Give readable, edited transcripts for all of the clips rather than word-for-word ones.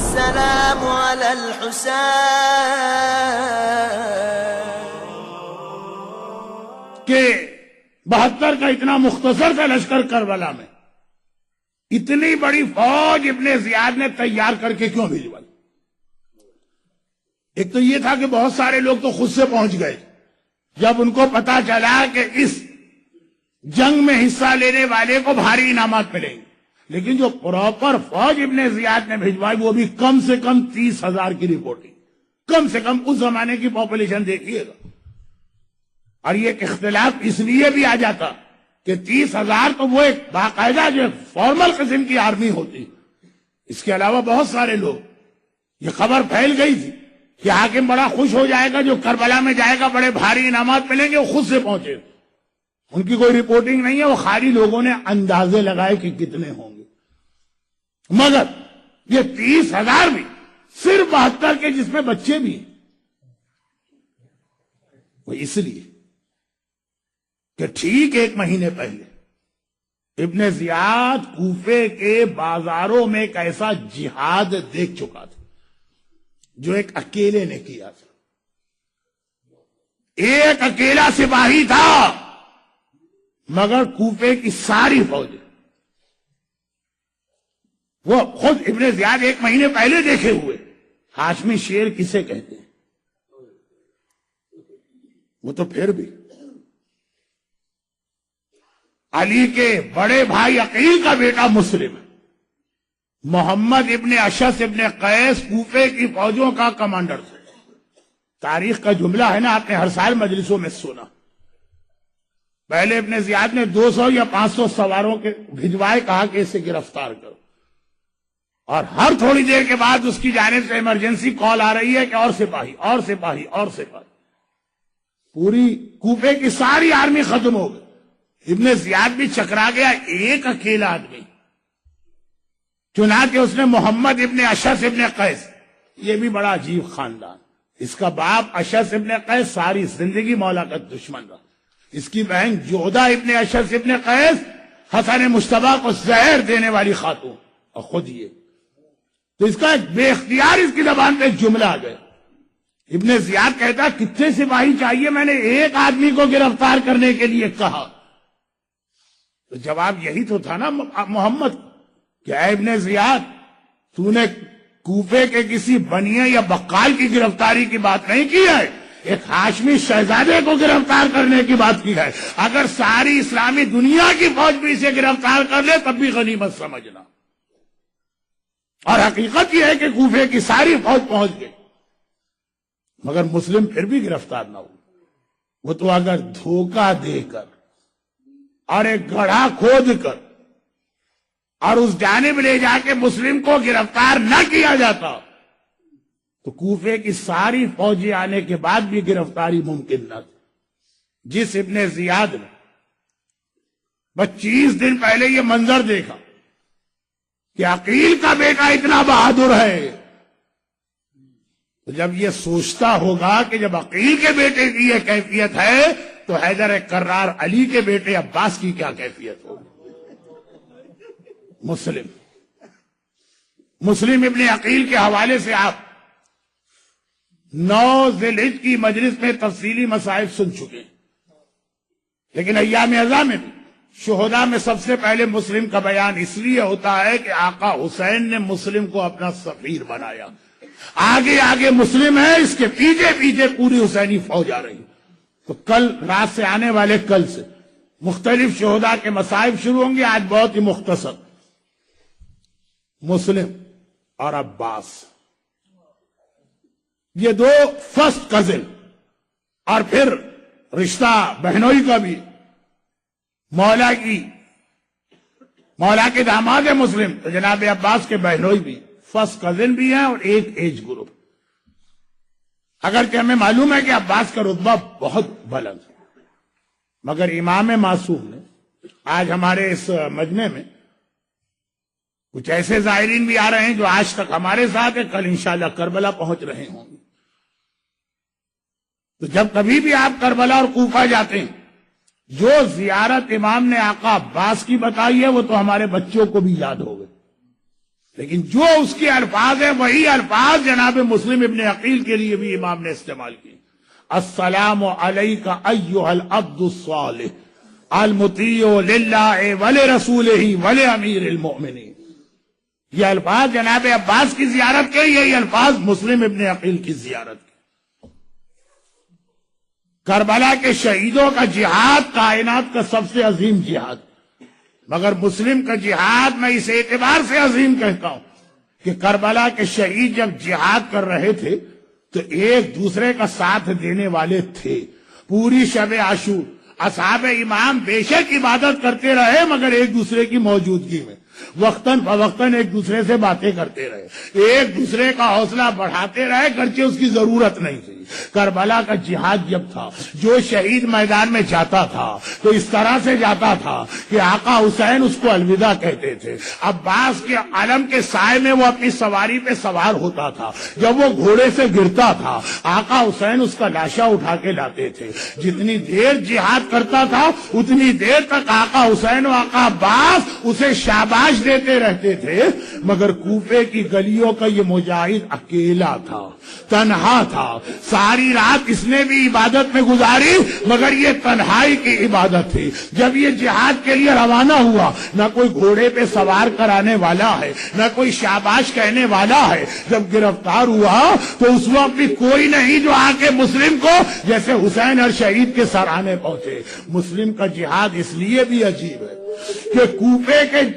السلام على الحسين کہ 72 کا اتنا مختصر تھا لشکر کربلا میں، اتنی بڑی فوج ابن زیاد نے تیار کر کے کیوں بھیجوائی؟ ایک تو یہ تھا کہ بہت سارے لوگ تو خود سے پہنچ گئے، جب ان کو پتا چلا کہ اس جنگ میں حصہ لینے والے کو بھاری انعامات ملیں گے، لیکن جو پراپر فوج ابن زیاد نے بھیجوائی وہ بھی کم سے کم 30,000 کی رپورٹنگ، کم سے کم اس زمانے کی پاپولیشن دیکھیے گا۔ اور یہ اختلاف اس لیے بھی آ جاتا کہ 30,000 تو وہ ایک باقاعدہ جو فارمل قسم کی آرمی ہوتی، اس کے علاوہ بہت سارے لوگ، یہ خبر پھیل گئی تھی کہ حاکم بڑا خوش ہو جائے گا، جو کربلا میں جائے گا بڑے بھاری انعامات ملیں گے، وہ خود سے پہنچے، ان کی کوئی رپورٹنگ نہیں ہے، وہ خالی لوگوں نے اندازے لگائے کہ کتنے ہوں گے۔ مگر یہ 30,000 بھی صرف 72 کے جس میں بچے بھی ہیں، وہ اس لیے کہ ٹھیک 1 مہینے پہلے ابن زیاد کوفے کے بازاروں میں ایک ایسا جہاد دیکھ چکا تھا جو ایک اکیلے نے کیا تھا۔ ایک اکیلا سپاہی تھا، مگر کوفے کی ساری فوج، وہ خود ابن زیاد 1 مہینے پہلے دیکھے ہوئے۔ ہاشمی شیر کسے کہتے ہیں؟ وہ تو پھر بھی علی کے بڑے بھائی عقیل کا بیٹا مسلم ہے، محمد ابن اشعث ابن قیس کوفے کی فوجوں کا کمانڈر تھا۔ تاریخ کا جملہ ہے نا، آپ نے ہر سال مجلسوں میں سنا، پہلے ابن زیاد نے 200 یا 500 سواروں کے بھجوائے، کہا کہ اسے گرفتار کرو، اور ہر تھوڑی دیر کے بعد اس کی جانب سے ایمرجنسی کال آ رہی ہے کہ اور سپاہی اور سپاہی اور سپاہی۔ پوری کوفے کی ساری آرمی ختم ہو گئی، ابن زیاد بھی چکرا گیا، ایک اکیلا آدمی۔ چنانچہ اس نے محمد ابن اشعث ابن قیس، یہ بھی بڑا عجیب خاندان، اس کا باپ اشعث ابن قیس ساری زندگی مولا کا دشمن رہا، اس کی بہن جودہ ابن اشعث ابن قیس حسن مجتبیٰ کو زہر دینے والی خاتون، اور خود یہ، تو اس کا ایک بے اختیار اس کی زبان پہ ایک جملہ آ گیا۔ ابن زیاد کہتا کتنے سپاہی چاہیے، میں نے ایک آدمی کو گرفتار کرنے کے لیے کہا۔ تو جواب یہی تو تھا نا محمد کہ اے ابن زیاد، تو نے کوفے کے کسی بنیے یا بقال کی گرفتاری کی بات نہیں کی ہے، ایک ہاشمی شہزادے کو گرفتار کرنے کی بات کی ہے۔ اگر ساری اسلامی دنیا کی فوج بھی اسے گرفتار کر لے تب بھی غنیمت سمجھنا، اور حقیقت یہ ہے کہ کوفے کی ساری فوج پہنچ گئی، مگر مسلم پھر بھی گرفتار نہ ہو۔ وہ تو اگر دھوکہ دے کر اور ایک گڑھا کھود کر اور اس جانب لے جا کے مسلم کو گرفتار نہ کیا جاتا تو کوفے کی ساری فوجیں آنے کے بعد بھی گرفتاری ممکن نہ تھی۔ جس ابن زیاد نے 25 دن پہلے یہ منظر دیکھا کہ عقیل کا بیٹا اتنا بہادر ہے، تو جب یہ سوچتا ہوگا کہ جب عقیل کے بیٹے کی یہ کیفیت ہے تو حیدر کرار علی کے بیٹے عباس کی کیا کیفیت ہوگی۔ مسلم ابن عقیل کے حوالے سے آپ 9 ذی الحجہ کی مجلس میں تفصیلی مسائل سن چکے ہیں، لیکن ایام ازا میں بھی شہداء میں سب سے پہلے مسلم کا بیان اس لیے ہوتا ہے کہ آقا حسین نے مسلم کو اپنا سفیر بنایا۔ آگے آگے مسلم ہے، اس کے پیچھے پیچھے پوری حسینی فوج آ رہی۔ تو کل رات سے آنے والے کل سے مختلف شہداء کے مصائب شروع ہوں گے، آج بہت ہی مختصر۔ مسلم اور عباس یہ 2 فرسٹ کزن، اور پھر رشتہ بہنوئی کا بھی، مولا کے داماد ہے مسلم، تو جناب عباس کے بہنوئی بھی فرسٹ کزن بھی ہیں اور ایک ایج گروپ۔ اگرچہ ہمیں معلوم ہے کہ عباس کا رتبہ بہت بلند ہے، مگر امام معصوم نے آج ہمارے اس مجمع میں کچھ ایسے زائرین بھی آ رہے ہیں جو آج تک ہمارے ساتھ ہیں، کل انشاءاللہ کربلا پہنچ رہے ہوں گے۔ تو جب کبھی بھی آپ کربلا اور کوفہ جاتے ہیں، جو زیارت امام نے آقا عباس کی بتائی ہے وہ تو ہمارے بچوں کو بھی یاد ہو گئے۔ لیکن جو اس کے الفاظ ہیں وہی الفاظ جناب مسلم ابن عقیل کے لیے بھی امام نے استعمال کی. السلام علیک ایھا العبد الصالح المطیع للہ ولرسولہ ولامیر المؤمنین. یہ الفاظ جناب عباس کی زیارت کے، یہی الفاظ مسلم ابن عقیل کی زیارت کے. کربلا کے شہیدوں کا جہاد کائنات کا سب سے عظیم جہاد، مگر مسلم کا جہاد میں اس اعتبار سے عظیم کہتا ہوں کہ کربلا کے شہید جب جہاد کر رہے تھے تو ایک دوسرے کا ساتھ دینے والے تھے. پوری شب عاشور اصحاب امام بے شک عبادت کرتے رہے، مگر ایک دوسرے کی موجودگی میں وقتاً فوقتاً ایک دوسرے سے باتیں کرتے رہے، ایک دوسرے کا حوصلہ بڑھاتے رہے، گرچہ اس کی ضرورت نہیں تھی. کربلا کا جہاد جب تھا، جو شہید میدان میں جاتا تھا تو اس طرح سے جاتا تھا کہ آقا حسین اس کو الوداع کہتے تھے. عباس کے علم کے سائے میں وہ اپنی سواری پہ سوار ہوتا تھا، جب وہ گھوڑے سے گرتا تھا آقا حسین اس کا لاشا اٹھا کے لاتے تھے. جتنی دیر جہاد کرتا تھا اتنی دیر تک آقا حسین و آقا عباس اسے شاباش دیتے رہتے تھے. مگر کوفے کی گلیوں کا یہ مجاہد اکیلا تھا، تنہا تھا. ساری رات اس نے بھی عبادت میں گزاری، مگر یہ تنہائی کی عبادت تھی. جب یہ جہاد کے لیے روانہ ہوا، نہ کوئی گھوڑے پہ سوار کرانے والا ہے، نہ کوئی شاباش کہنے والا ہے. جب گرفتار ہوا تو اس وقت بھی کوئی نہیں جو آ کے مسلم کو جیسے حسین ہر شہید کے سرانے پہنچے. مسلم کا جہاد اس لیے بھی عجیب ہے کہ کوفے کے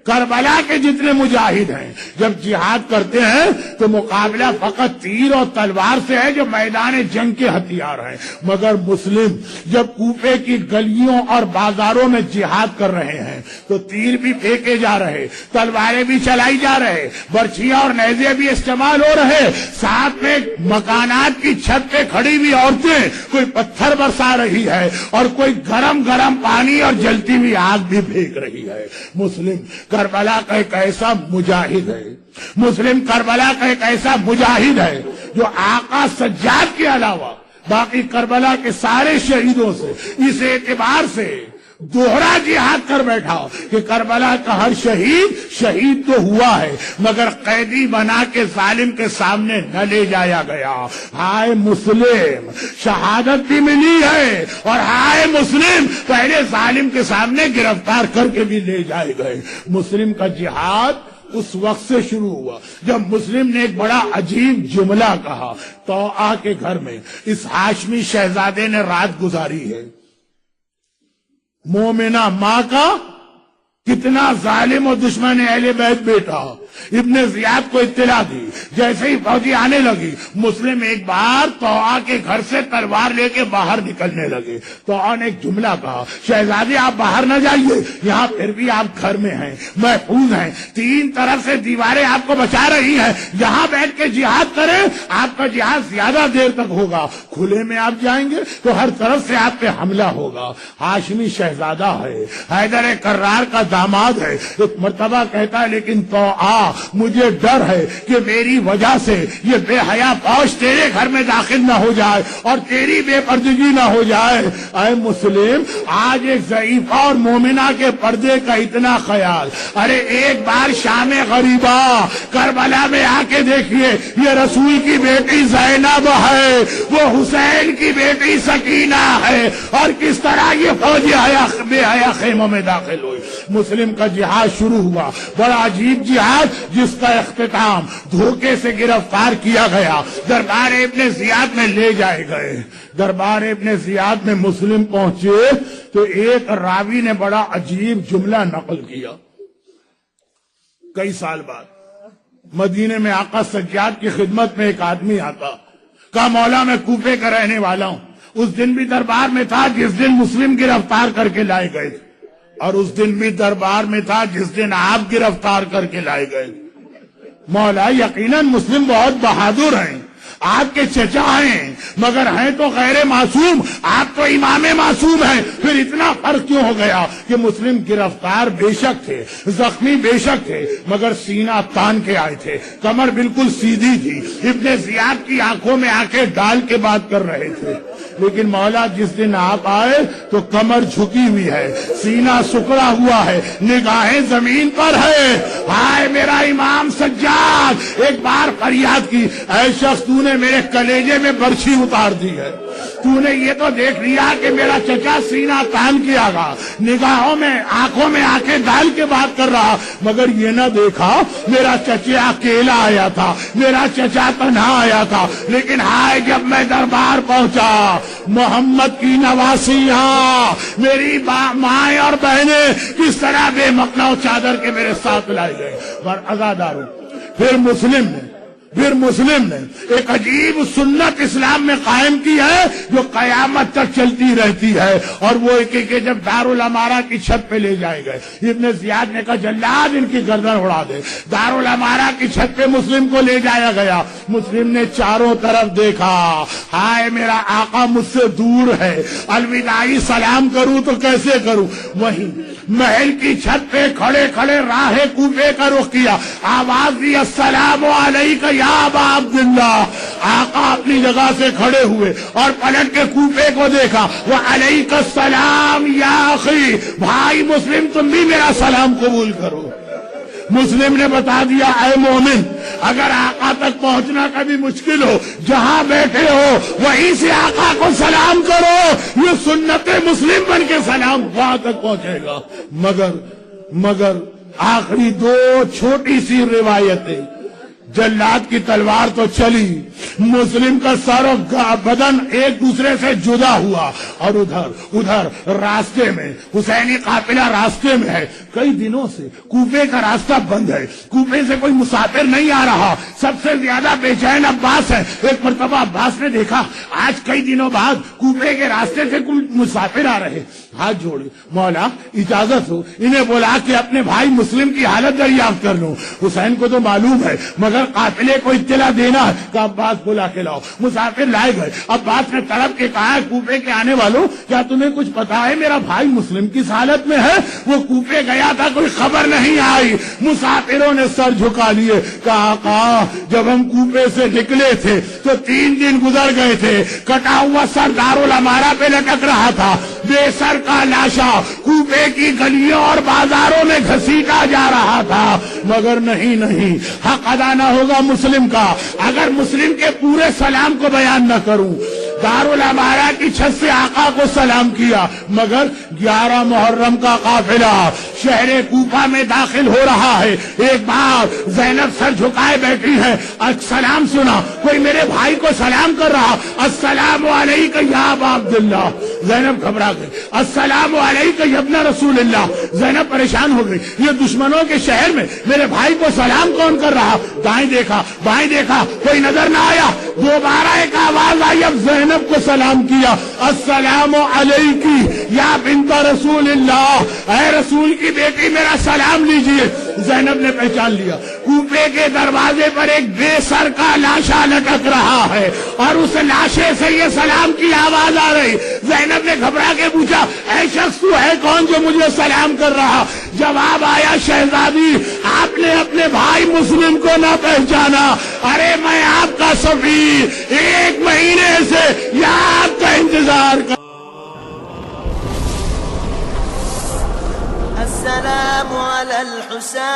کربلا کے جتنے مجاہد ہیں جب جہاد کرتے ہیں تو مقابلہ فقط تیر اور تلوار سے ہے جو میدان جنگ کے ہتھیار ہیں. مگر مسلم جب کوفے کی گلیوں اور بازاروں میں جہاد کر رہے ہیں تو تیر بھی پھینکے جا رہے، تلواریں بھی چلائی جا رہے، برچھیاں اور نیزے بھی استعمال ہو رہے. ساتھ میں مکانات کی چھت پہ کھڑی ہوئی عورتیں کوئی پتھر برسا رہی ہے اور کوئی گرم گرم پانی اور جلتی ہوئی آگ بھی پھینک رہی ہے. مسلم کربلا کا ایک ایسا مجاہد ہے، مسلم کربلا کا ایک ایسا مجاہد ہے جو آقا سجاد کے علاوہ باقی کربلا کے سارے شہیدوں سے اس اعتبار سے دوہرا جہاد کر بیٹھا کہ کربلا کا ہر شہید تو ہوا ہے مگر قیدی بنا کے ظالم کے سامنے نہ لے جایا گیا. ہائے مسلم، شہادت بھی ملی ہے اور ہائے مسلم پہلے ظالم کے سامنے گرفتار کر کے بھی لے جائے گئے. مسلم کا جہاد اس وقت سے شروع ہوا جب مسلم نے ایک بڑا عجیب جملہ کہا. طوعا کے گھر میں اس ہاشمی شہزادے نے رات گزاری ہے. مومنہ ماں کا کتنا ظالم و دشمن اہل بیت بیٹا. ابن زیاد کو اطلاع دی، جیسے ہی فوجی آنے لگی مسلم ایک بار طوعا کے گھر سے تلوار لے کے باہر نکلنے لگے. طوعا نے ایک جملہ کہا، شہزادے آپ باہر نہ جائیے، یہاں پھر بھی آپ گھر میں ہیں، محفوظ ہیں، تین طرف سے دیواریں آپ کو بچا رہی ہیں، یہاں بیٹھ کے جہاد کریں، آپ کا جہاد زیادہ دیر تک ہوگا. کھلے میں آپ جائیں گے تو ہر طرف سے آپ پہ حملہ ہوگا. ہاشمی شہزادہ ہے، حیدر کرار کا داماد ہے. ایک مرتبہ کہتا ہے لیکن طوعا مجھے ڈر ہے کہ میری وجہ سے یہ بے حیا فوج تیرے گھر میں داخل نہ ہو جائے اور تیری بے پردگی نہ ہو جائے. اے مسلم، آج ایک ضعیفہ اور مومنہ کے پردے کا اتنا خیال. ارے ایک بار شام غریبہ کربلا میں آ کے دیکھیے، یہ رسول کی بیٹی زینب ہے، وہ حسین کی بیٹی سکینہ ہے، اور کس طرح یہ فوج بے حیا خیموں میں داخل ہوئی. مسلم کا جہاد شروع ہوا، بڑا عجیب جہاد جس کا اختتام دھوکے سے گرفتار کیا گیا. دربار ابن زیاد میں لے جائے گئے. دربار ابن زیاد میں مسلم پہنچے تو ایک راوی نے بڑا عجیب جملہ نقل کیا. کئی سال بعد مدینے میں آقا سجاد کی خدمت میں ایک آدمی آتا، کہا مولا میں کوفے کا رہنے والا ہوں. اس دن بھی دربار میں تھا جس دن مسلم گرفتار کر کے لائے گئے تھے، اور اس دن بھی دربار میں تھا جس دن آپ گرفتار کر کے لائے گئے. مولا یقیناً مسلم بہت بہادر ہیں، آپ کے چچا ہیں، مگر ہیں تو غیر معصوم، آپ تو امام معصوم ہیں. پھر اتنا فرق کیوں ہو گیا کہ مسلم گرفتار بے شک تھے، زخمی بے شک تھے، مگر سینہ تان کے آئے تھے، کمر بالکل سیدھی تھی. ابن زیاد کی آنکھوں میں آنکھیں ڈال کے بات کر رہے تھے. لیکن مولا جس دن آپ آئے تو کمر جھکی ہوئی ہے، سینہ سکڑا ہوا ہے، نگاہیں زمین پر ہے۔ ہائے میرا امام سجاد، ایک بار فریاد کی، اے شخص تو نے میرے کلیجے میں برچھی اتار دی ہے، تو نے یہ تو دیکھ لیا کہ میرا چچا سینہ تان کیا گا، نگاہوں میں آنکھوں میں آنکھیں ڈال کے بات کر رہا، مگر یہ نہ دیکھا میرا چچا اکیلا آیا تھا، میرا چچا تنہا آیا تھا۔ لیکن ہائے جب میں دربار پہنچا، محمد کی نواسیاں، میری مائیں اور بہنیں کس طرح بے مقنع چادر کے میرے ساتھ لائے گئے، اور عزاداروں پھر مسلم نے ایک عجیب سنت اسلام میں قائم کی ہے جو قیامت تک چلتی رہتی ہے، اور وہ کہ جب دارالامارہ کی چھت پہ لے جائے گئے، ابن زیاد نے کہا جلاد ان کی گردن اڑا دے۔ دارالامارہ کی چھت پہ مسلم کو لے جایا گیا، مسلم نے چاروں طرف دیکھا، ہائے میرا آقا مجھ سے دور ہے، الوداعی سلام کروں تو کیسے کروں؟ وہیں محل کی چھت پہ کھڑے کھڑے راہ کوفے کا رخ کیا، آواز دی السلام علیکم یا ابا عبداللہ۔ آقا اپنی جگہ سے کھڑے ہوئے اور پلٹ کے کوفے کو دیکھا، وعلیک السلام یا اخی، بھائی مسلم تم بھی میرا سلام قبول کرو۔ مسلم نے بتا دیا اے مومن، اگر آقا تک پہنچنا کبھی مشکل ہو، جہاں بیٹھے ہو وہیں سے آقا کو سلام کرو، یہ سنت مسلم بن کے سلام وہاں تک پہنچے گا۔ مگر آخری دو چھوٹی سی روایتیں، جلاد کی تلوار تو چلی، مسلم کا سر و بدن ایک دوسرے سے جدا ہوا، اور ادھر راستے میں حسینی قافلہ راستے میں ہے، کئی دنوں سے کوفے کا راستہ بند ہے، کوفے سے کوئی مسافر نہیں آ رہا، سب سے زیادہ بے چین عباس ہے۔ ایک مرتبہ عباس نے دیکھا آج کئی دنوں بعد کوفے کے راستے سے کوئی مسافر آ رہے، ہاتھ جوڑے، مولا اجازت ہو انہیں بولا کہ اپنے بھائی مسلم کی حالت دریافت کر لوں۔ حسین کو تو معلوم ہے مگر قافلے کو اطلاع دینا ہے، کہ عباس بلا کے لاؤ۔ مسافر لائے گئے، عباس نے طلب کے کہا کوفے کے آنے والوں کیا تمہیں کچھ پتا ہے میرا بھائی مسلم کس حالت میں ہے؟ وہ کوفے گیا تھا، کوئی خبر نہیں آئی۔ مسافروں نے سر جھکا لیے، کہا آقا جب ہم کوفے سے نکلے تھے تو 3 دن گزر گئے تھے، کٹا ہوا سر دارالامارہ پہ لٹک رہا تھا، بے سر کا لاشا کوفے کی گلیوں اور بازاروں میں گھسیٹا جا رہا تھا، مگر نہیں حق ادا نہ ہوگا مسلم کا اگر مسلم کے پورے سلام کو بیان نہ کروں۔ دارالامارہ کی چھت سے آقا کو سلام کیا، مگر 11 محرم کا قافلہ شہر کوفہ میں داخل ہو رہا ہے۔ ایک بار زینب سر جھکائے بیٹھی ہے، سلام سنا، کوئی میرے بھائی کو سلام کر رہا، السلام علیکم یا ابا عبداللہ۔ زینب گھبرا گئی، السلام علیکم یا ابن رسول اللہ۔ زینب پریشان ہو گئی، یہ دشمنوں کے شہر میں میرے بھائی کو سلام کون کر رہا؟ دائیں دیکھا بائیں دیکھا، کوئی نظر نہ آیا، دوبارہ ایک آواز آئی، اب زینب کو سلام کیا، السلام علیکی یا بنت رسول اللہ، اے رسول کی بیٹی میرا سلام لیجئے۔ زینب نے پہچان لیا، کوفے کے دروازے پر ایک بے سر کا لاشا لٹک رہا ہے اور اس لاشے سے یہ سلام کی آواز آ رہی۔ زینب نے گھبرا کے پوچھا اے شخص تو ہے کون جو مجھے سلام کر رہا؟ جواب آیا شہزادی آپ نے اپنے بھائی مسلم کو نہ پہچانا، ارے میں آپ کا سفیر 1 مہینے سے یہاں آپ کا انتظار کر۔ السلام على الحسين